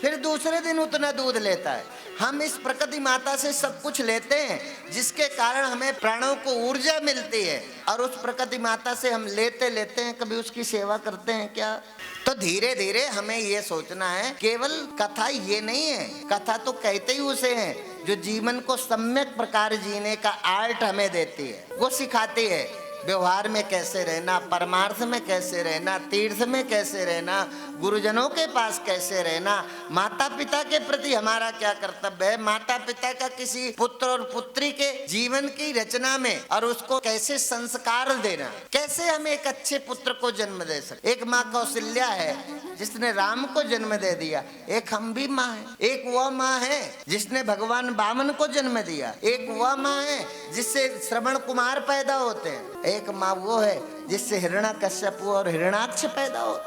फिर दूसरे दिन उतना दूध लेता है। हम इस प्रकृति माता से सब कुछ लेते हैं जिसके कारण हमें प्राणों को ऊर्जा मिलती है, और उस प्रकृति माता से हम लेते लेते हैं, कभी उसकी सेवा करते हैं क्या? तो धीरे धीरे हमें ये सोचना है, केवल कथा ये नहीं है, कथा तो कहते ही उसे है जो जीवन को सम्यक प्रकार जीने का आर्ट हमें देती है। वो सिखाती है व्यवहार में कैसे रहना, परमार्थ में कैसे रहना, तीर्थ में कैसे रहना, गुरुजनों के पास कैसे रहना, माता पिता के प्रति हमारा क्या कर्तव्य है, माता पिता का किसी पुत्र और पुत्री के जीवन की रचना में और उसको कैसे संस्कार देना, कैसे हम एक अच्छे पुत्र को जन्म दे सकते। एक माँ कौशल्या है जिसने राम को जन्म दे दिया, एक हम भी माँ है। एक वह माँ है जिसने भगवान वामन को जन्म दिया, एक वह माँ है जिससे श्रवण कुमार पैदा होते हैं, एक माँ वो है जिससे हिरण्याकश्यपु और हिरण्याक्ष पैदा हो।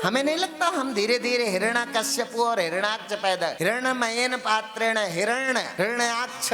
हमें नहीं लगता हम धीरे धीरे हिरण्याकश्यपु और हिरण्याक्ष पैदा, हिरण्मयेन पात्रेण हिरण्याक्ष,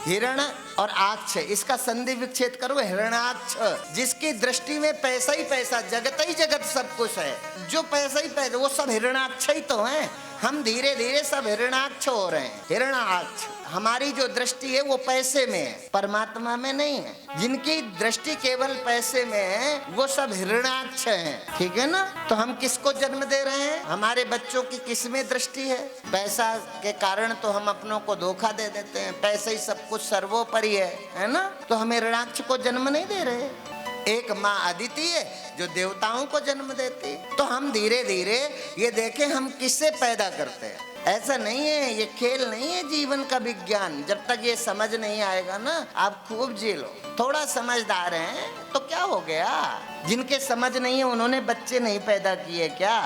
हिरण और आक्ष, इसका संधि विच्छेद करो, हिरण्याक्ष, जिसकी दृष्टि में पैसा ही पैसा, जगत ही जगत सब कुछ है, जो पैसा ही पैसा, वो सब हिरण्याक्ष ही तो हैं। हम धीरे धीरे सब हिरण्याक्ष हो रहे हैं। हिरण्याक्ष, हमारी जो दृष्टि है वो पैसे में है, परमात्मा में नहीं है। जिनकी दृष्टि केवल पैसे में है वो सब हिरण्याक्ष हैं, ठीक है ना? तो हम किसको जन्म दे रहे हैं? हमारे बच्चों की किसमें दृष्टि है? पैसा के कारण तो हम अपनों को धोखा दे देते हैं, पैसे ही सब कुछ सर्वोपरि है ना? तो हम हिरण्याक्ष को जन्म नहीं दे रहे। एक माँ अदिति है जो देवताओं को जन्म देती है। तो हम धीरे धीरे ये देखें हम किससे पैदा करते हैं। ऐसा नहीं है, ये खेल नहीं है जीवन का विज्ञान। जब तक ये समझ नहीं आएगा ना, आप खूब जी लो। थोड़ा समझदार हैं तो क्या हो गया? जिनके समझ नहीं है उन्होंने बच्चे नहीं पैदा किए क्या?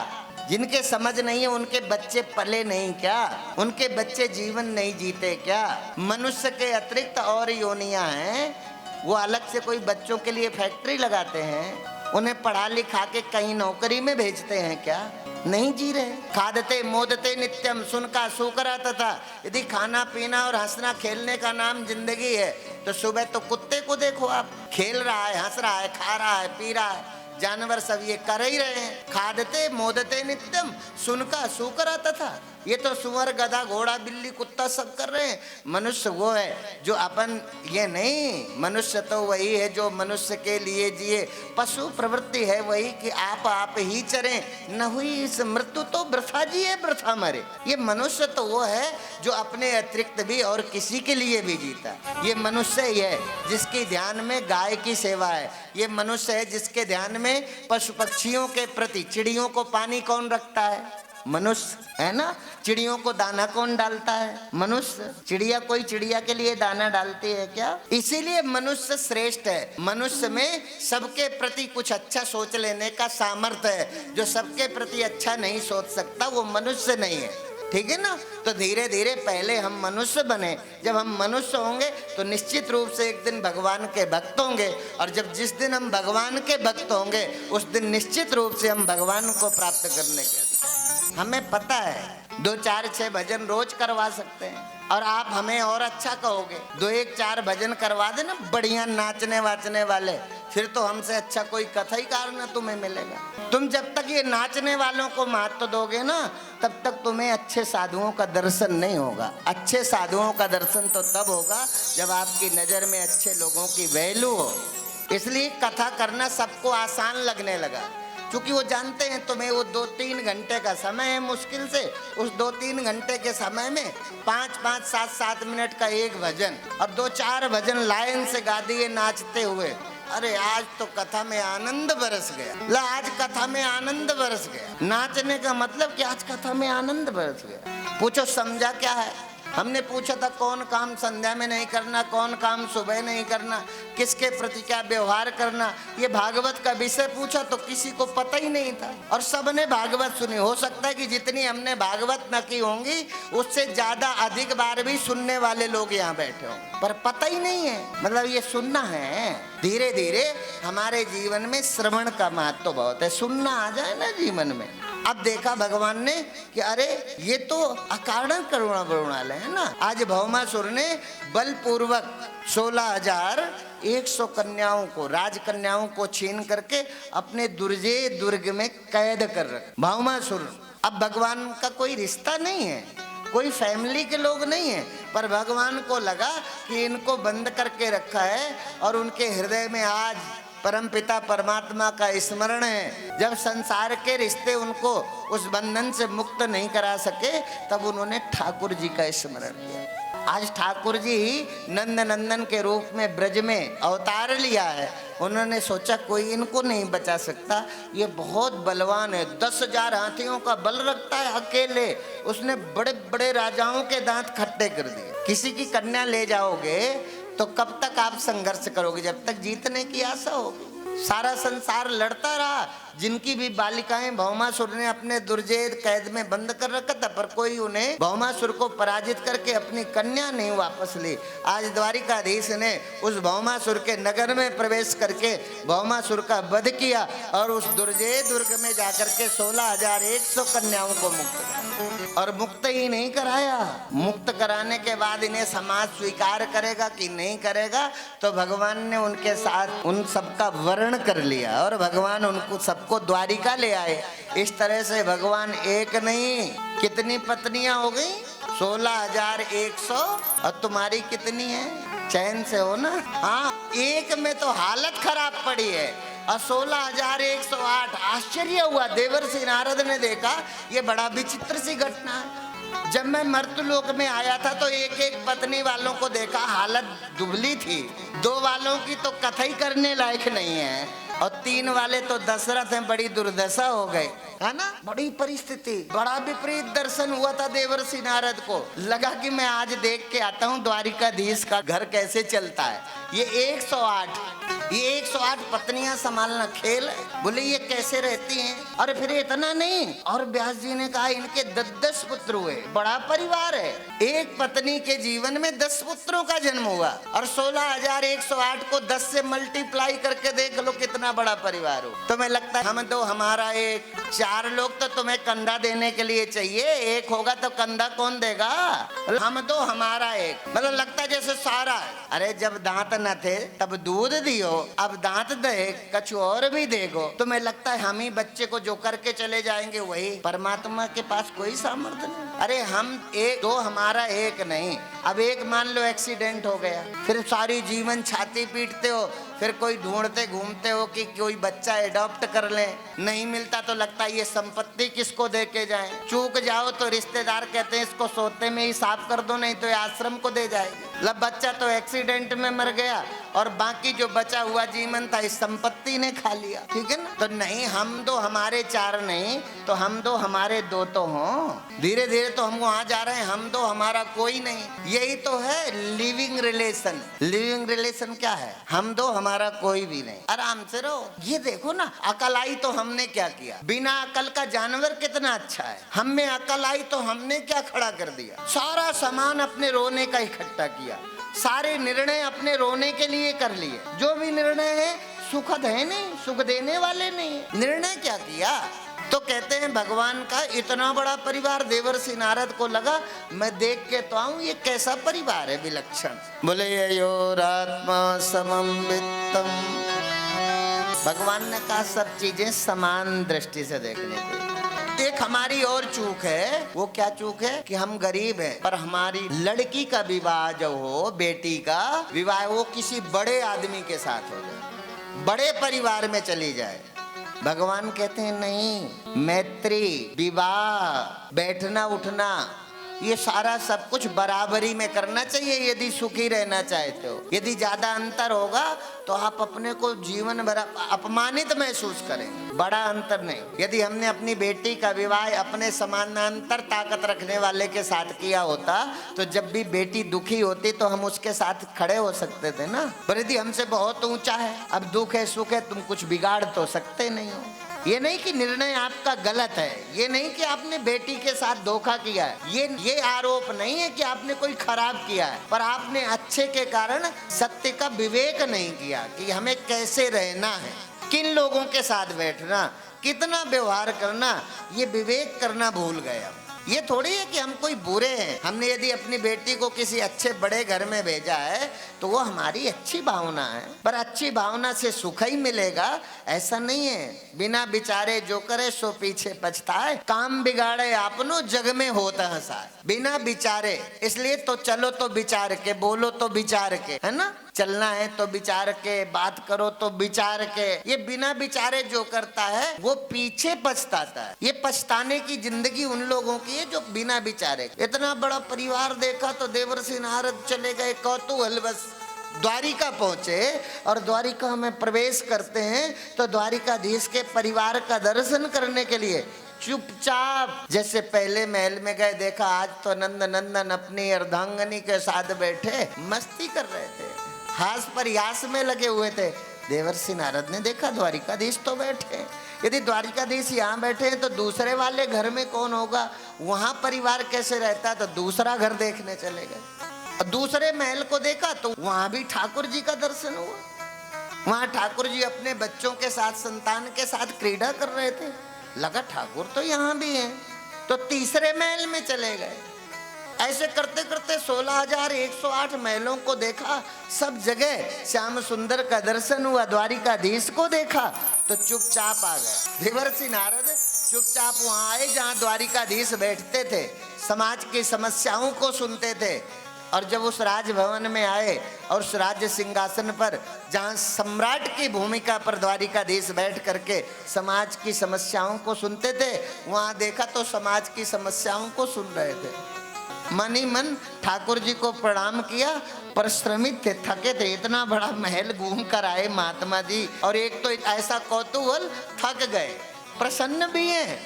जिनके समझ नहीं है उनके बच्चे पले नहीं क्या? उनके बच्चे जीवन नहीं जीते क्या? मनुष्य के अतिरिक्त और योनियां हैं, वो अलग से कोई बच्चों के लिए फैक्ट्री लगाते हैं, उन्हें पढ़ा लिखा के कहीं नौकरी में भेजते हैं क्या? नहीं जी रहे। खादते मोदते नित्यम सुनका सूकरा तथा, यदि खाना पीना और हंसना खेलने का नाम जिंदगी है तो सुबह तो कुत्ते को देखो आप, खेल रहा है, हंस रहा है, खा रहा है, पी रहा है, जानवर सब ये कर ही रहे हैं। खादते मोदते नित्यम सुनका सूकरा तथा, ये तो सुअर गधा घोड़ा बिल्ली कुत्ता सब कर रहे हैं। मनुष्य वो है जो अपन, ये नहीं, मनुष्य तो वही है जो मनुष्य के लिए जिए। पशु प्रवृत्ति है वही कि आप ही चरें, न हुई इस मृत्यु तो वृथा जिए वृथा मरे। ये मनुष्य तो वो है जो अपने अतिरिक्त भी और किसी के लिए भी जीता। ये मनुष्य ही है जिसके ध्यान में गाय की सेवा है। ये मनुष्य है जिसके ध्यान में पशु पक्षियों के प्रति, चिड़ियों को पानी कौन रखता है? मनुष्य है ना। चिड़ियों को दाना कौन डालता है? मनुष्य। चिड़िया, कोई चिड़िया के लिए दाना डालती है क्या? इसीलिए मनुष्य श्रेष्ठ है। मनुष्य में सबके प्रति कुछ अच्छा सोच लेने का सामर्थ्य है। जो सबके प्रति अच्छा नहीं सोच सकता वो मनुष्य नहीं है, ठीक है ना? तो धीरे धीरे पहले हम मनुष्य बने। जब हम मनुष्य होंगे तो निश्चित रूप से एक दिन भगवान के भक्त होंगे, और जब जिस दिन हम भगवान के भक्त होंगे उस दिन निश्चित रूप से हम भगवान को प्राप्त करने के अधिकारी। हमें पता है 2 4 6 भजन रोज करवा सकते हैं, और आप हमें और अच्छा कहोगे 2 1 4 भजन करवा देना बढ़िया नाचने वाचने वाले, फिर तो हमसे अच्छा कोई कथाकार ना तुम्हें मिलेगा। तुम जब तक ये नाचने वालों को महत्व दोगे ना, तब तक तुम्हें अच्छे साधुओं का दर्शन नहीं होगा। अच्छे साधुओं का दर्शन तो तब होगा जब आपकी नज़र में अच्छे लोगों की वैल्यू हो। इसलिए कथा करना सबको आसान लगने लगा, क्योंकि वो जानते हैं तुम्हें वो 2-3 घंटे का समय है मुश्किल से, उस 2-3 घंटे के समय में 5-5 7-7 मिनट का एक भजन और 2-4 भजन लाइन से गा दिए नाचते हुए। अरे आज तो कथा में आनंद बरस गया। ला, आज कथा में आनंद बरस गया। नाचने का मतलब कि आज कथा में आनंद बरस गया। पूछो समझा क्या है? हमने पूछा था कौन काम संध्या में नहीं करना, कौन काम सुबह नहीं करना, किसके प्रति क्या व्यवहार करना, ये भागवत का विषय पूछा तो किसी को पता ही नहीं था, और सबने भागवत सुनी। हो सकता है कि जितनी हमने भागवत न की होंगी उससे ज्यादा अधिक बार भी सुनने वाले लोग यहाँ बैठे होंगे, पर पता ही नहीं है। मतलब ये सुनना है। धीरे धीरे हमारे जीवन में श्रवण का महत्व बहुत है। सुनना आ जाए ना जीवन में अब देखा भगवान ने कि अरे ये तो अकारण करुणा वरुणालय है ना। आज भौमासुर ने बलपूर्वक 16,100 कन्याओं को, राजकन्याओं को छीन करके अपने दुर्जे दुर्ग में कैद कर रखा भौमासुर। अब भगवान का कोई रिश्ता नहीं है, कोई फैमिली के लोग नहीं है, पर भगवान को लगा कि इनको बंद करके रखा है और उनके हृदय में आज परमपिता परमात्मा का स्मरण है। जब संसार के रिश्ते उनको उस बंधन से मुक्त नहीं करा सके, तब उन्होंने ठाकुर जी का स्मरण किया। आज ठाकुर जी नंद नंदन के रूप में ब्रज में अवतार लिया है। उन्होंने सोचा कोई इनको नहीं बचा सकता, ये बहुत बलवान है, 10,000 हाथियों का बल रखता है अकेले। उसने बड़े बड़े राजाओं के दांत खट्टे कर दिए। किसी की कन्या ले जाओगे तो कब तक आप संघर्ष करोगे? जब तक जीतने की आशा होगी। सारा संसार लड़ता रहा, जिनकी भी बालिकाएं भौमासुर ने अपने दुर्जेद कैद में बंद कर रखा था, पर कोई उन्हें भौमासुर को पराजित करके अपनी कन्या नहीं वापस ली। आज द्वारिकाधीश ने उस भौमासुर के नगर में प्रवेश करके भौमासुर का वध किया और उस दुर्जेय दुर्ग में जाकर के 16,100 कन्याओं को मुक्त किया। और मुक्त ही नहीं कराया, मुक्त कराने के बाद इन्हें समाज स्वीकार करेगा कि नहीं करेगा, तो भगवान ने उनके साथ उन सबका वर्ण कर लिया और भगवान उनको सबको द्वारिका ले आए। इस तरह से भगवान एक नहीं, कितनी पत्नियां हो गई? 16,100। और तुम्हारी कितनी है? चैन से हो ना? हाँ, एक में तो हालत खराब पड़ी है और 16,108। आश्चर्य हुआ, देवर्षि नारद ने देखा ये बड़ा विचित्र सी घटना है। जब मैं मर्तलोक में आया था तो एक एक पत्नी वालों को देखा, हालत दुबली थी। 2 वालों की तो कथा ही करने लायक नहीं है और 3 वाले तो दशरथ हैं, बड़ी दुर्दशा हो गए, है ना? बड़ी परिस्थिति, बड़ा विपरीत दर्शन हुआ था देवर्षि नारद को। लगा कि मैं आज देख के आता हूँ द्वारिकाधीश का घर कैसे चलता है। ये 108 पत्नियां संभालना खेल है? बोले ये कैसे रहती हैं? और फिर इतना नहीं, और व्यास जी ने कहा इनके 10 पुत्र हुए, बड़ा परिवार है। एक पत्नी के जीवन में 10 पुत्रों का जन्म हुआ और 16,108 को 10 से मल्टीप्लाई करके देख लो कितना बड़ा परिवार हो। तुम्हें लगता है हम दो हमारा एक, 4 लोग तो तुम्हें कंधा देने के लिए चाहिए, एक होगा तो कंधा कौन देगा? हम दो हमारा एक, मतलब लगता है जैसे सारा। अरे जब दांत न थे तब दूध दियो, अब दांत दे कछु और भी देगो। तुम्हें लगता है हम ही बच्चे को जो करके चले जाएंगे वही? परमात्मा के पास कोई सामर्थ्य नहीं। अरे हम एक दो हमारा एक नहीं। अब एक मान लो एक्सीडेंट हो गया, फिर सारी जीवन छाती पीटते हो, फिर कोई ढूंढते घूमते हो कि कोई बच्चा एडॉप्ट कर ले, नहीं मिलता तो लगता है ये संपत्ति किसको दे के जाए। चूक जाओ तो रिश्तेदार कहते हैं इसको सोते में ही साफ कर दो, नहीं तो ये आश्रम को दे जाएगी। लब बच्चा तो एक्सीडेंट में मर गया और बाकी जो बचा हुआ जीवन था इस संपत्ति ने खा लिया, ठीक है ना? तो नहीं, हम दो हमारे 4 नहीं, तो हम दो हमारे 2 तो हों। धीरे धीरे तो हम वहां जा रहे हैं, हम दो हमारा कोई नहीं। यही तो है लिविंग रिलेशन। लिविंग रिलेशन क्या है? हम दो हमारा कोई भी नहीं, आराम से रहो। ये देखो ना, अकल आई तो हमने क्या किया? बिना अकल का जानवर कितना अच्छा है। हम में अकल आई तो हमने क्या खड़ा कर दिया? सारा सामान अपने रोने का इकट्ठा किया, सारे निर्णय अपने रोने के लिए कर लिए। जो भी निर्णय है सुखद है नहीं, सुख देने वाले नहीं। निर्णय क्या किया? तो कहते हैं भगवान का इतना बड़ा परिवार देवर्षि नारद को लगा मैं देख के तो आऊं ये कैसा परिवार है विलक्षण। बोले योरात्मा समन्वितम। भगवान ने कहा सब चीजें समान दृष्टि से देखने की। एक हमारी और चूक है। वो क्या चूक है? कि हम गरीब हैं पर हमारी लड़की का विवाह जो हो, बेटी का विवाह वो किसी बड़े आदमी के साथ हो जाए, बड़े परिवार में चली जाए। भगवान कहते हैं नहीं, मैत्री, विवाह, बैठना उठना, ये सारा सब कुछ बराबरी में करना चाहिए यदि सुखी रहना चाहते हो। यदि ज्यादा अंतर होगा तो आप अपने को जीवन भर अपमानित महसूस करेंगे। बड़ा अंतर नहीं। यदि हमने अपनी बेटी का विवाह अपने समानांतर ताकत रखने वाले के साथ किया होता तो जब भी बेटी दुखी होती तो हम उसके साथ खड़े हो सकते थे ना। पर यदि हमसे बहुत ऊंचा है, अब दुख है सुख है, तुम कुछ बिगाड़ तो सकते नहीं हो। ये नहीं कि निर्णय आपका गलत है, ये नहीं कि आपने बेटी के साथ धोखा किया है, ये आरोप नहीं है कि आपने कोई खराब किया है, पर आपने अच्छे के कारण सत्य का विवेक नहीं किया कि हमें कैसे रहना है, किन लोगों के साथ बैठना, कितना व्यवहार करना, ये विवेक करना भूल गए हम। ये थोड़ी है कि हम कोई बुरे हैं। हमने यदि अपनी बेटी को किसी अच्छे बड़े घर में भेजा है तो वो हमारी अच्छी भावना है, पर अच्छी भावना से सुख ही मिलेगा ऐसा नहीं है। बिना विचारे जो करे सो पीछे पछताए, काम बिगाड़े आपनो जग में होता हंसाए। बिना विचारे, इसलिए तो चलो तो विचार के, बोलो तो विचार के, है ना। चलना है तो विचार के, बात करो तो विचार के। ये बिना विचारे जो करता है वो पीछे पछताता है। ये पछताने की जिंदगी उन लोगों की है जो बिना विचारे। इतना बड़ा परिवार देखा तो देवर्षि नारद चले गए कौतूहल बस। द्वारिका पहुंचे और द्वारिका में प्रवेश करते हैं तो द्वारिकाधीश के परिवार का दर्शन करने के लिए चुपचाप, जैसे पहले महल में गए देखा आज तो नंद नंदन अपनी अर्धांगनी के साथ बैठे मस्ती कर रहे थे, हास प्रयास में लगे हुए थे। देवर्षि नारद ने देखा द्वारिकाधीश तो बैठे, यदि द्वारिकाधीश यहाँ बैठे हैं तो दूसरे वाले घर में कौन होगा, वहां परिवार कैसे रहता, तो दूसरा घर देखने चले गए। दूसरे महल को देखा तो वहां भी ठाकुर जी का दर्शन हुआ। वहां ठाकुर जी अपने बच्चों के साथ, संतान के साथ क्रीड़ा कर रहे थे। लगा ठाकुर तो यहाँ भी हैं, तो तीसरे महल में चले गए। ऐसे करते करते 16,108 महलों को देखा, सब जगह श्याम सुंदर का दर्शन हुआ। द्वारिकाधीश को देखा तो चुपचाप आ गए। देवर्षि नारद चुपचाप वहां आए जहाँ द्वारिकाधीश बैठते थे, समाज की समस्याओं को सुनते थे। और जब उस राजभवन में आए और उस राज्य सिंहासन पर जहाँ सम्राट की भूमिका पर द्वारिकाधीश बैठ करके समाज की समस्याओं को सुनते थे, वहाँ देखा तो समाज की समस्याओं को सुन रहे थे। मन ही मन ठाकुर जी को प्रणाम किया, परिश्रमित थे, थके थे, इतना बड़ा महल घूम कर आए महात्मा जी, और एक तो ऐसा कौतूहल, थक गए, प्रसन्न भी हैं।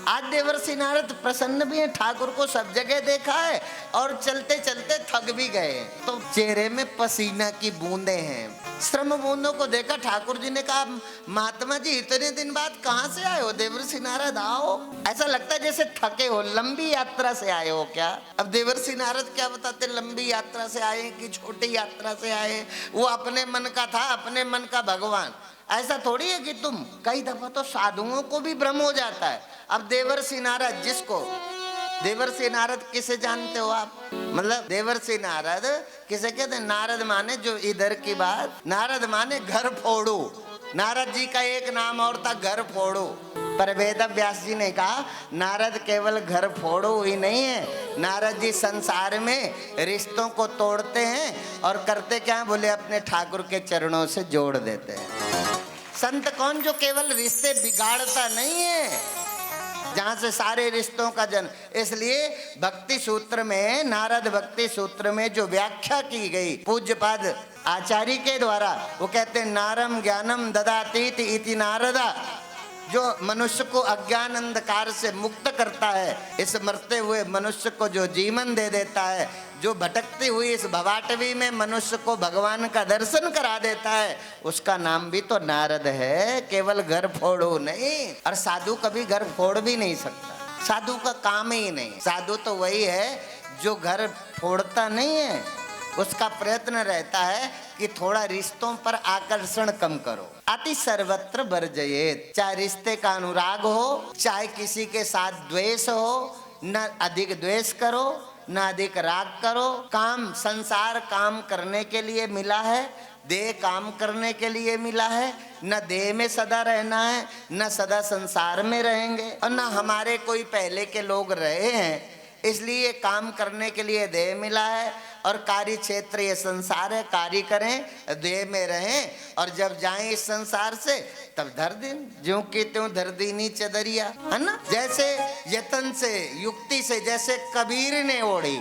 आज देवर्षि नारद प्रसन्न भी हैं, ठाकुर को सब जगह देखा है और चलते चलते थक भी गए, तो चेहरे में पसीना की बूंदे हैं, श्रम बूंदों को देखा। ठाकुर जी ने कहा महात्मा जी इतने दिन बाद कहाँ से आए हो? देवर्षि नारद आओ, ऐसा लगता है जैसे थके हो, लंबी यात्रा से आए हो क्या? अब देवर्षि नारद क्या बताते, लंबी यात्रा से आए कि छोटी यात्रा से आए? वो अपने मन का था, अपने मन का भगवान। ऐसा थोड़ी है कि तुम, कई दफा तो साधुओं को भी भ्रम हो जाता है। अब देवर्षि नारद, जिसको देवर्षि नारद किसे जानते हो आप? मतलब देवर्षि नारद किसे कहते हैं? नारद माने जो इधर की बात, नारद माने घर फोड़ू। नारद जी का एक नाम और था घर फोड़ू, पर वेद व्यास जी ने कहा नारद केवल घर फोड़ू ही नहीं है, नारद जी संसार में रिश्तों को तोड़ते हैं और करते क्या, बोले अपने ठाकुर के चरणों से जोड़ देते हैं। संत कौन? जो केवल रिश्ते बिगाड़ता नहीं है, जहां से सारे रिश्तों का जन्म। इसलिए भक्ति सूत्र में, नारद भक्ति सूत्र में जो व्याख्या की गई पूज्यपाद आचार्य के द्वारा, वो कहते हैं नारम ज्ञानम ददातीति इति नारदा, जो मनुष्य को अज्ञान अंधकार से मुक्त करता है, इस मरते हुए मनुष्य को जो जीवन दे देता है, जो भटकती हुई इस भवाटवी में मनुष्य को भगवान का दर्शन करा देता है, उसका नाम भी तो नारद है, केवल घर फोड़ो नहीं। और साधु कभी घर फोड़ भी नहीं सकता, साधु का काम ही नहीं। साधु तो वही है जो घर फोड़ता नहीं है, उसका प्रयत्न रहता है कि थोड़ा रिश्तों पर आकर्षण कम करो। अति सर्वत्र वर्जयेत, चाहे रिश्ते का अनुराग हो, चाहे किसी के साथ द्वेष हो, न अधिक द्वेष करो न अधिक राग करो। काम, संसार काम करने के लिए मिला है, देह काम करने के लिए मिला है, न देह में सदा रहना है, न सदा संसार में रहेंगे, और न हमारे कोई पहले के लोग रहे हैं, इसलिए काम करने के लिए देह मिला है। और कार्य क्षेत्र ये संसार है, कार्य करें, देह में रहें, और जब जाएं इस संसार से तब धर दिन, ज्यों की त्यों धर दीनी चदरिया, है ना। जैसे यतन से, युक्ति से, जैसे कबीर ने ओढ़ी,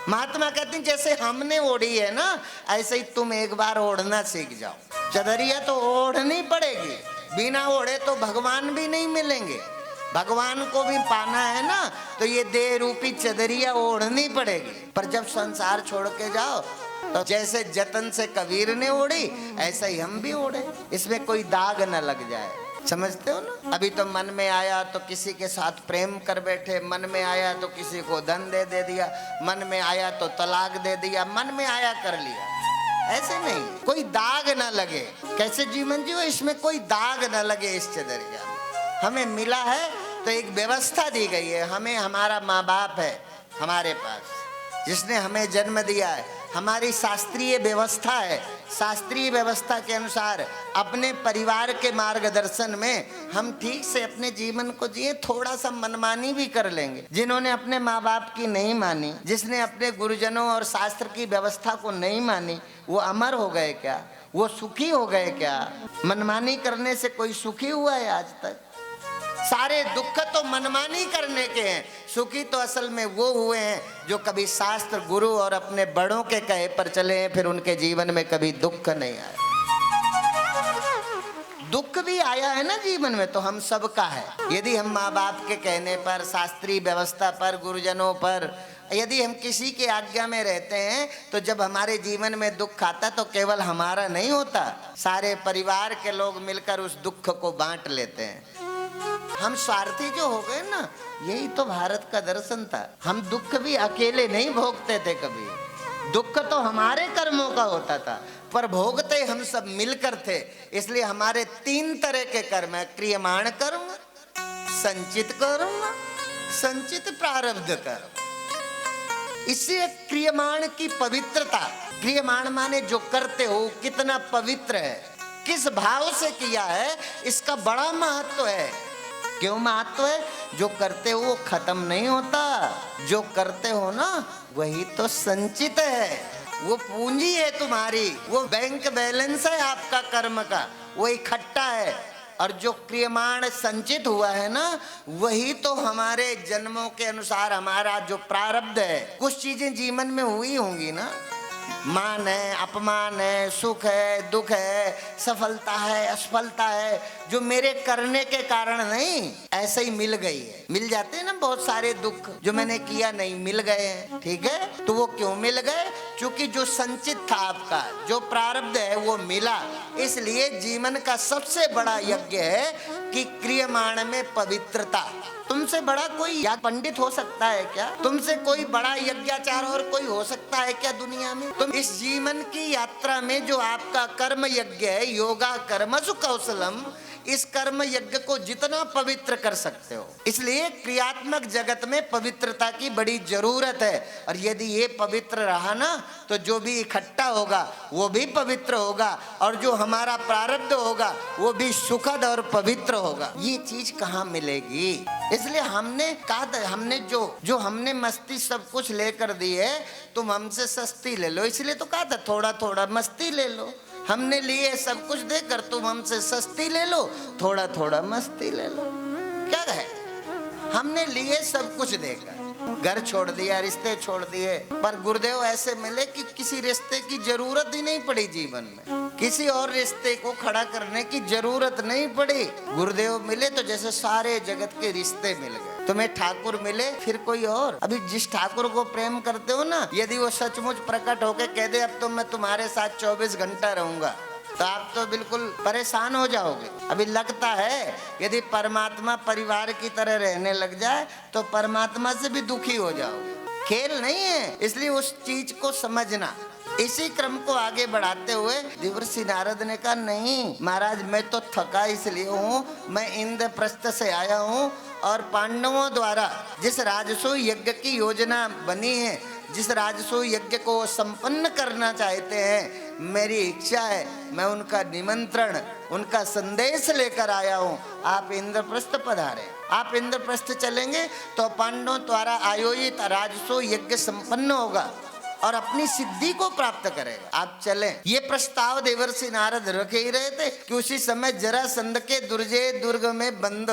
महात्मा कहते हैं जैसे हमने ओढ़ी है ना, ऐसे ही तुम एक बार ओढ़ना सीख जाओ। चदरिया तो ओढ़नी पड़ेगी, बिना ओढ़े तो भगवान भी नहीं मिलेंगे। भगवान को भी पाना है ना, तो ये देह रूपी चदरिया ओढ़नी पड़ेगी। पर जब संसार छोड़ के जाओ तो जैसे जतन से कबीर ने ओढ़ी, ऐसा ही हम भी ओढ़े, इसमें कोई दाग न लग जाए। समझते हो ना। अभी तो मन में आया तो किसी के साथ प्रेम कर बैठे, मन में आया तो किसी को धन दे दिया, मन में आया तो तलाक दे दिया, मन में आया कर लिया। ऐसे नहीं, कोई दाग न लगे। कैसे जीवन जियो, इसमें कोई दाग न लगे इस चदरिया में। हमें मिला है तो एक व्यवस्था दी गई है। हमें हमारा माँ बाप है हमारे पास, जिसने हमें जन्म दिया है। हमारी शास्त्रीय व्यवस्था है, शास्त्रीय व्यवस्था के अनुसार अपने परिवार के मार्गदर्शन में हम ठीक से अपने जीवन को जिए। थोड़ा सा मनमानी भी कर लेंगे। जिन्होंने अपने माँ बाप की नहीं मानी, जिसने अपने गुरुजनों और शास्त्र की व्यवस्था को नहीं मानी, वो अमर हो गए क्या? वो सुखी हो गए क्या? मनमानी करने से कोई सुखी हुआ है आज तक? सारे दुख तो मनमानी करने के हैं। सुखी तो असल में वो हुए हैं जो कभी शास्त्र, गुरु और अपने बड़ों के कहे पर चले हैं, फिर उनके जीवन में कभी दुख नहीं आया। दुख भी आया है ना जीवन में, तो हम सबका है। यदि हम माँ बाप के कहने पर, शास्त्रीय व्यवस्था पर, गुरुजनों पर, यदि हम किसी के आज्ञा में रहते हैं, तो जब हमारे जीवन में दुख आता तो केवल हमारा नहीं होता, सारे परिवार के लोग मिलकर उस दुख को बांट लेते हैं। हम स्वार्थी जो हो गए ना, यही तो भारत का दर्शन था। हम दुख भी अकेले नहीं भोगते थे कभी। दुख तो हमारे कर्मों का होता था, पर भोगते हम सब मिलकर थे। इसलिए हमारे 3 तरह के कर्म है: क्रियमाण कर्म, संचित कर्म, संचित प्रारब्ध कर्म। इससे क्रियमाण की पवित्रता, क्रियमाण माने जो करते हो कितना पवित्र है, किस भाव से किया है, इसका बड़ा महत्व है। क्यों महत्व है? जो करते हो वो खत्म नहीं होता, जो करते हो ना वही तो संचित है, वो पूंजी है तुम्हारी, वो बैंक बैलेंस है आपका कर्म का, वो इकट्ठा है। और जो क्रियमाण संचित हुआ है ना, वही तो हमारे जन्मों के अनुसार हमारा जो प्रारब्ध है। कुछ चीजें जीवन में हुई होंगी ना, मान है, अपमान है, सुख है, दुख है, सफलता है, असफलता है, जो मेरे करने के कारण नहीं, ऐसे ही मिल गई है। मिल जाते हैं ना बहुत सारे दुख, जो मैंने किया नहीं, मिल गए हैं। ठीक है, तो वो क्यों मिल गए? क्योंकि जो संचित था आपका, जो प्रारब्ध है, वो मिला। इसलिए जीवन का सबसे बड़ा यज्ञ है कि क्रियमाण में पवित्रता। तुमसे बड़ा कोई या पंडित हो सकता है क्या? तुमसे कोई बड़ा यज्ञाचार और कोई हो सकता है क्या दुनिया में? तुम इस जीवन की यात्रा में जो आपका कर्म यज्ञ है, योगा कर्मसु कौशलम, इस कर्म यज्ञ को जितना पवित्र कर सकते हो। इसलिए क्रियात्मक जगत में पवित्रता की बड़ी जरूरत है। और यदि ये पवित्र रहा ना, तो जो भी इकट्ठा होगा वो भी पवित्र होगा, और जो हमारा प्रारब्ध होगा वो भी सुखद और पवित्र होगा। ये चीज कहाँ मिलेगी? इसलिए हमने कहा था, हमने जो हमने मस्ती सब कुछ लेकर दी है, तुम हमसे सस्ती ले लो। इसलिए तो कहा था थोड़ा थोड़ा मस्ती ले लो। हमने लिए सब कुछ देकर, तुम हमसे सस्ती ले लो, थोड़ा थोड़ा मस्ती ले लो। क्या है? हमने लिए सब कुछ देकर, घर छोड़ दिया, रिश्ते छोड़ दिए, पर गुरुदेव ऐसे मिले कि किसी रिश्ते की जरूरत ही नहीं पड़ी जीवन में, किसी और रिश्ते को खड़ा करने की जरूरत नहीं पड़ी। गुरुदेव मिले तो जैसे सारे जगत के रिश्ते मिल गए। तुम्हें ठाकुर मिले, फिर कोई और। अभी जिस ठाकुर को प्रेम करते हो ना, यदि वो सचमुच प्रकट होके कह दे अब तो मैं तुम्हारे साथ 24 घंटा रहूंगा, तो आप तो बिल्कुल परेशान हो जाओगे। अभी लगता है यदि परमात्मा परिवार की तरह रहने लग जाए तो परमात्मा से भी दुखी हो जाओगे। खेल नहीं है, इसलिए उस चीज को समझना। इसी क्रम को आगे बढ़ाते हुए देवर्षि नारद ने कहा, नहीं महाराज, मैं तो थका इसलिए हूँ, मैं इंद्रप्रस्थ से आया हूँ, और पांडवों द्वारा जिस राजसूय यज्ञ की योजना बनी है, जिस राजसूय यज्ञ को संपन्न करना चाहते हैं, मेरी इच्छा है मैं उनका निमंत्रण, उनका संदेश लेकर आया हूँ। आप इंद्रप्रस्थ पधारें। आप इंद्रप्रस्थ चलेंगे तो पांडवों द्वारा आयोजित राजसूय यज्ञ संपन्न होगा और अपनी सिद्धि को प्राप्त करेगा। आप चलें। ये प्रस्ताव देवर्षि नारद रखे ही रहे थे कि उसी समय जरासंध के दुर्जय दुर्ग में बंद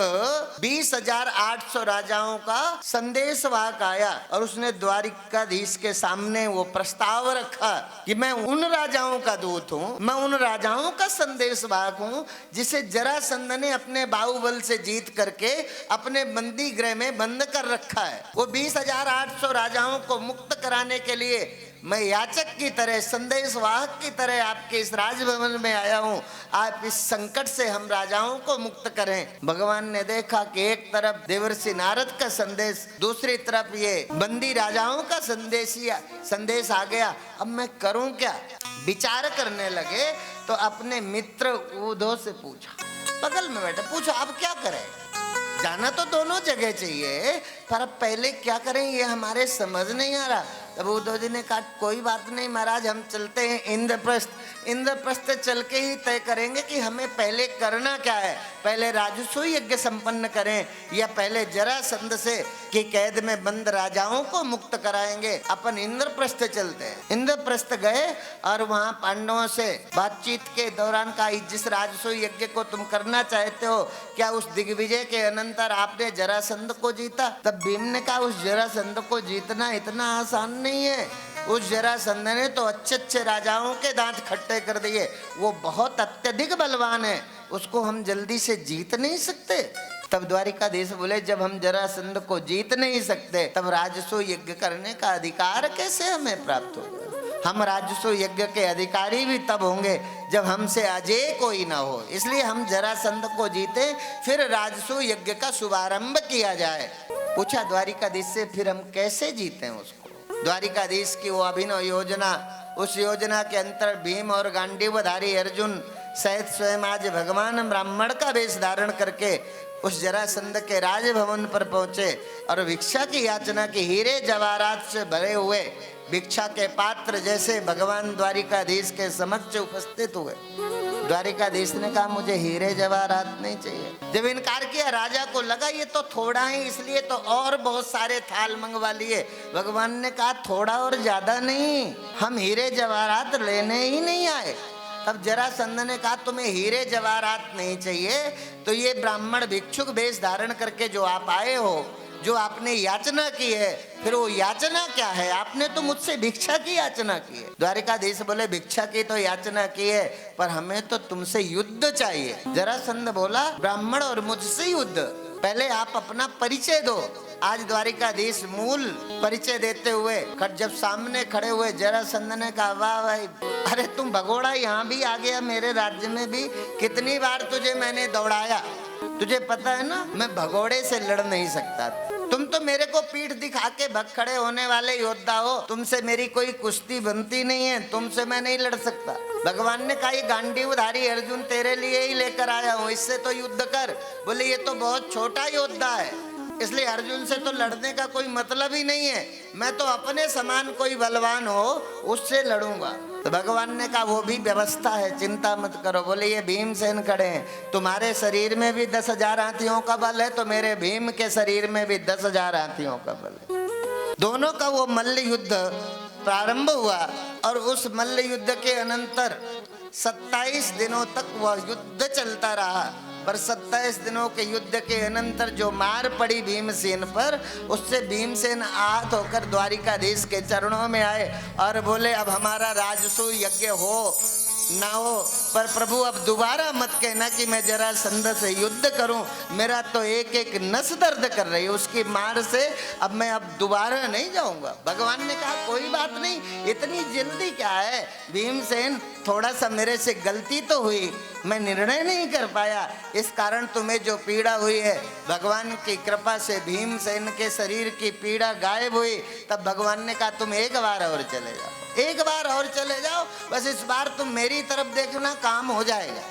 20,800 राजाओं का संदेशवाहक आया, और उसने द्वारिकाधीश के सामने वो प्रस्ताव रखा कि मैं उन राजाओं का दूत हूँ, मैं उन राजाओं का संदेशवाहक हूँ जिसे जरासंध ने अपने बाहुबल से जीत करके अपने बंदी गृह में बंद कर रखा है। वो 20,800 राजाओं को मुक्त कराने के लिए मैं याचक की तरह, संदेशवाहक की तरह आपके इस राजभवन में आया हूँ। आप इस संकट से हम राजाओं को मुक्त करें। भगवान ने देखा कि एक तरफ देवर्षि नारद का संदेश, दूसरी तरफ ये बंदी राजाओं का संदेश आ गया। अब मैं करूं क्या? विचार करने लगे तो अपने मित्र उद्धव से पूछा, बगल में बैठे, पूछा अब क्या करें? जाना तो दोनों जगह चाहिए, पर अब पहले क्या करें ये हमारे समझ नहीं आ रहा। तब उद्धव जी ने कहा कोई बात नहीं महाराज, हम चलते हैं इंद्रप्रस्थ। इंद्रप्रस्थ चल के ही तय करेंगे कि हमें पहले करना क्या है। पहले राजस्व यज्ञ संपन्न करें या पहले जरासंध से कि कैद में बंद राजाओं को मुक्त कराएंगे। अपन इंद्रप्रस्थ चलते हैं। इंद्रप्रस्थ गए और वहां पांडवों से बातचीत के दौरान कहा जिस राजस्व यज्ञ को तुम करना चाहते हो, क्या उस दिग्विजय के अनंतर आपने जरासंध को जीता? तब भीम ने कहा उस जरासंध को जीतना इतना आसान नहीं है। उस जरासंध ने तो अच्छे अच्छे राजाओं के दांत खट्टे कर दिए। वो बहुत अत्यधिक बलवान है, उसको हम जल्दी से जीत नहीं सकते। तब द्वारिकाधीश बोले जब हम जरासंध को जीत नहीं सकते तब राजस्व यज्ञ करने का अधिकार कैसे हमें प्राप्त होगा? हम राजस्व यज्ञ के अधिकारी भी तब होंगे जब हमसे अजय कोई ना हो। इसलिए हम जरासंध को जीते, फिर राजस्व यज्ञ का शुभारंभ किया जाए। पूछा द्वारिकाधीश से फिर हम कैसे जीते उसको? द्वारिकाधीश की वो अभिनव योजना, उस योजना के अंतर भीम और गांडीवधारी अर्जुन सहित स्वयं आज भगवान ब्राह्मण का वेश धारण करके उस जरासंध के राजभवन पर पहुंचे और भिक्षा की याचना की। हीरे जवाहरात से भरे हुए भिक्षा के पात्र जैसे भगवान द्वारिकाधीश के समक्ष उपस्थित हुए। द्वारिकाधीश ने कहा मुझे हीरे जवाहरात नहीं चाहिए। जब इनकार किया राजा को लगा ये तो थोड़ा ही, इसलिए तो और बहुत सारे थाल मंगवा लिए। भगवान ने कहा थोड़ा और ज्यादा नहीं, हम हीरे जवाहरात लेने ही नहीं आए। तब जरासंध ने कहा तुम्हें हीरे जवाहरात नहीं चाहिए तो ये ब्राह्मण भिक्षुक वेश धारण करके जो आप आए हो, जो आपने याचना की है, फिर वो याचना क्या है? आपने तो मुझसे भिक्षा की याचना की है। द्वारिकाधीश बोले भिक्षा की तो याचना की है पर हमें तो तुमसे युद्ध चाहिए। जरासंध बोला ब्राह्मण और मुझसे युद्ध, पहले आप अपना परिचय दो। आज द्वारिकाधीश मूल परिचय देते हुए जब सामने खड़े हुए जरासंध ने कहा वाह भाई, अरे तुम भगोड़ा यहाँ भी आ गया, मेरे राज्य में भी कितनी बार तुझे मैंने दौड़ाया, तुझे पता है ना मैं भगोड़े से लड़ नहीं सकता। तुम तो मेरे को पीठ दिखा के भग खड़े होने वाले योद्धा हो, तुमसे मेरी कोई कुश्ती बनती नहीं है, तुमसे मैं नहीं लड़ सकता। भगवान ने कहा ये गांडीवधारी अर्जुन तेरे लिए ही लेकर आया हूँ, इससे तो युद्ध कर। बोले ये तो बहुत छोटा योद्धा है, इसलिए अर्जुन से तो लड़ने का कोई मतलब ही नहीं है, मैं तो अपने समान कोई बलवान हो उससे लड़ूंगा। तो भगवान ने कहा वो भी व्यवस्था है, चिंता मत करो। बोले ये भीमसेन खड़े हैं, तुम्हारे शरीर में भी 10,000 हाथियों का बल है तो मेरे भीम के शरीर में भी 10,000 हाथियों का बल है। दोनों का वो मल्ल युद्ध प्रारंभ हुआ और उस मल्ल युद्ध के अनंतर 27 दिनों तक वह युद्ध चलता रहा। पर 27 दिनों के युद्ध के अनंतर जो मार पड़ी भीमसेन पर, उससे भीमसेन आहत होकर द्वारिकाधीश के चरणों में आए और बोले अब हमारा राजसूय यज्ञ हो ना हो, पर प्रभु अब दोबारा मत कहना कि मैं जरासंध से युद्ध करूं, मेरा तो एक एक नस दर्द कर रही है उसकी मार से, अब मैं अब दोबारा नहीं जाऊंगा। भगवान ने कहा कोई बात नहीं, इतनी जल्दी क्या है भीमसेन, थोड़ा सा मेरे से गलती तो हुई, मैं निर्णय नहीं कर पाया, इस कारण तुम्हें जो पीड़ा हुई है, भगवान की कृपा से भीमसेन के शरीर की पीड़ा गायब हुई। तब भगवान ने कहा तुम एक बार और चले जाओ, एक बार और चले जाओ, बस इस बार तुम मेरी तरफ देखना, काम हो जाएगा।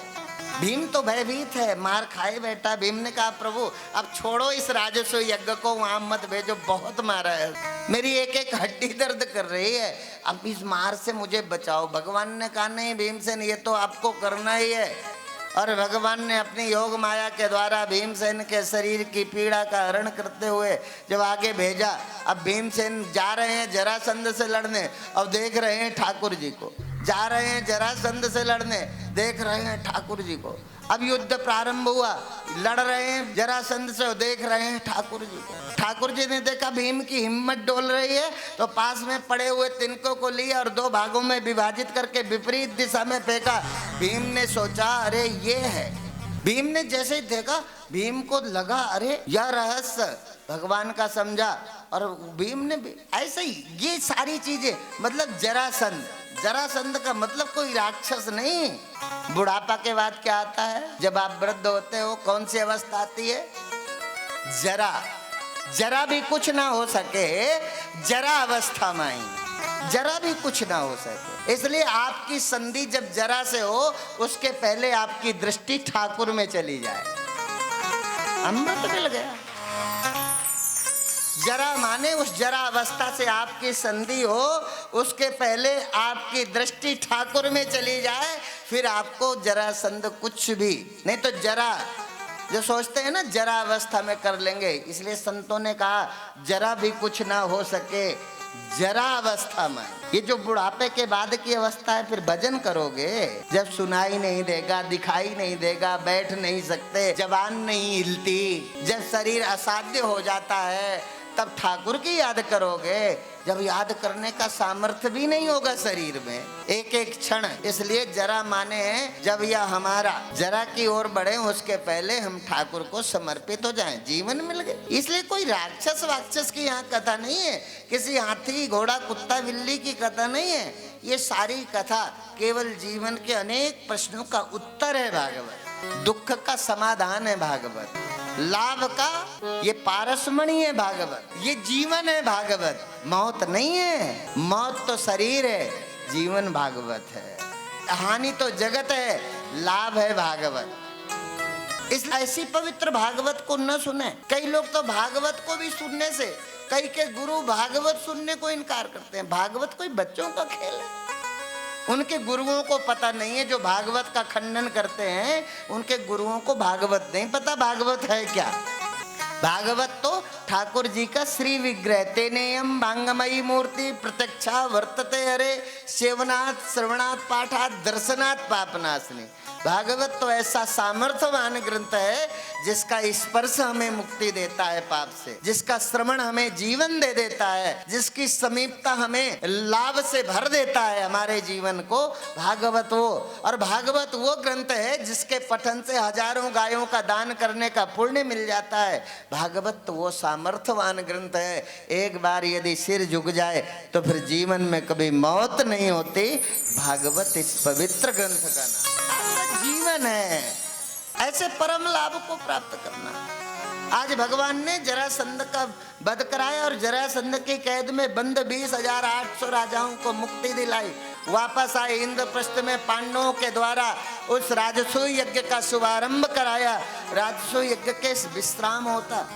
भीम तो भयभीत है, मार खाए बैठा। भीम ने कहा प्रभु अब छोड़ो इस राजस्व यज्ञ को, वहां मत भेजो, बहुत मारा है, मेरी एक एक हड्डी दर्द कर रही है, अब इस मार से मुझे बचाओ। भगवान ने कहा नहीं भीमसेन ये तो आपको करना ही है। और भगवान ने अपनी योग माया के द्वारा भीमसेन के शरीर की पीड़ा का हरण करते हुए जब आगे भेजा, अब भीमसेन जा रहे हैं जरासंध से लड़ने, अब देख रहे हैं ठाकुर जी को, जा रहे हैं जरासंध से लड़ने, देख रहे हैं ठाकुर जी को। अब युद्ध प्रारंभ हुआ, लड़ रहे हैं जरासंध से, देख रहे हैं ठाकुर जी को। ठाकुर जी ने देखा भीम की हिम्मत डोल रही है तो पास में पड़े हुए तिनकों को लिया और 2 भागों में विभाजित करके विपरीत दिशा में फेंका। भीम ने सोचा अरे ये है, भीम ने जैसे ही देखा भीम को लगा अरे यह रहस्य भगवान का समझा, और भीम ने भी ऐसे ही ये सारी चीजें, मतलब जरासंध का मतलब कोई राक्षस नहीं। बुढ़ापा के बाद क्या आता है, जब आप वृद्ध होते हो कौन सी अवस्था आती है, जरा भी कुछ ना हो सके, जरा अवस्था में आई, जरा भी कुछ ना हो सके। इसलिए आपकी संधि जब जरा से हो उसके पहले आपकी दृष्टि ठाकुर में चली जाए। अमृत मिल गया। जरा माने उस जरा अवस्था से आपकी संधि हो, उसके पहले आपकी दृष्टि ठाकुर में चली जाए, फिर आपको जरासंध कुछ भी नहीं। तो जरा जो सोचते हैं ना जरा अवस्था में कर लेंगे, इसलिए संतों ने कहा जरा भी कुछ ना हो सके जरा अवस्था में। ये जो बुढ़ापे के बाद की अवस्था है, फिर भजन करोगे जब सुनाई नहीं देगा, दिखाई नहीं देगा, बैठ नहीं सकते, जबान नहीं हिलती, जब शरीर असाध्य हो जाता है, तब ठाकुर की याद करोगे। जब याद करने का सामर्थ्य भी नहीं होगा शरीर में एक एक क्षण। इसलिए जरा माने जब यह हमारा जरा की ओर बढ़े, उसके पहले हम ठाकुर को समर्पित हो जाएं, जीवन मिल गए। इसलिए कोई राक्षस वाक्षस की यहाँ कथा नहीं है, किसी हाथी घोड़ा कुत्ता बिल्ली की कथा नहीं है। ये सारी कथा केवल जीवन के अनेक प्रश्नों का उत्तर है भागवत, दुख का समाधान है भागवत, लाभ का ये पारसमणि है भागवत, ये जीवन है भागवत। मौत नहीं है, मौत तो शरीर है, जीवन भागवत है। हानि तो जगत है, लाभ है भागवत। इस ऐसी पवित्र भागवत को न सुने। कई लोग तो भागवत को भी सुनने से, कई के गुरु भागवत सुनने को इनकार करते हैं। भागवत कोई बच्चों का खेल है? उनके गुरुओं को पता नहीं है, जो भागवत का खंडन करते हैं उनके गुरुओं को भागवत नहीं पता भागवत है क्या। भागवत तो ठाकुर जी का श्री विग्रह, तेनेयम भांगमयी मूर्ति प्रत्यक्षा वर्तते हरे, सेवनात् श्रवणात् पाठात् दर्शनात् पापनाशनी। भागवत तो ऐसा सामर्थ्यवान ग्रंथ है जिसका स्पर्श हमें मुक्ति देता है पाप से, जिसका श्रवण हमें जीवन दे देता है, जिसकी समीपता हमें लाभ से भर देता है हमारे जीवन को। भागवत वो, और भागवत वो ग्रंथ है जिसके पठन से हजारों गायों का दान करने का पुण्य मिल जाता है। भागवत तो वो सामर्थ्यवान ग्रंथ है, एक बार यदि सिर झुक जाए तो फिर जीवन में कभी मौत नहीं होती। भागवत इस पवित्र ग्रंथ का नाम जीवन है। ऐसे परम लाभ को प्राप्त करना। आज भगवान ने जरासंध का वध कराया और जरासंध की कैद में बंद 20,800 राजाओं को मुक्ति दिलाई। वापस आए इंद्रप्रस्थ में पांडवों के द्वारा उस राजसूय यज्ञ का शुभारंभ कराया। राजसूय यज्ञ के विश्राम होता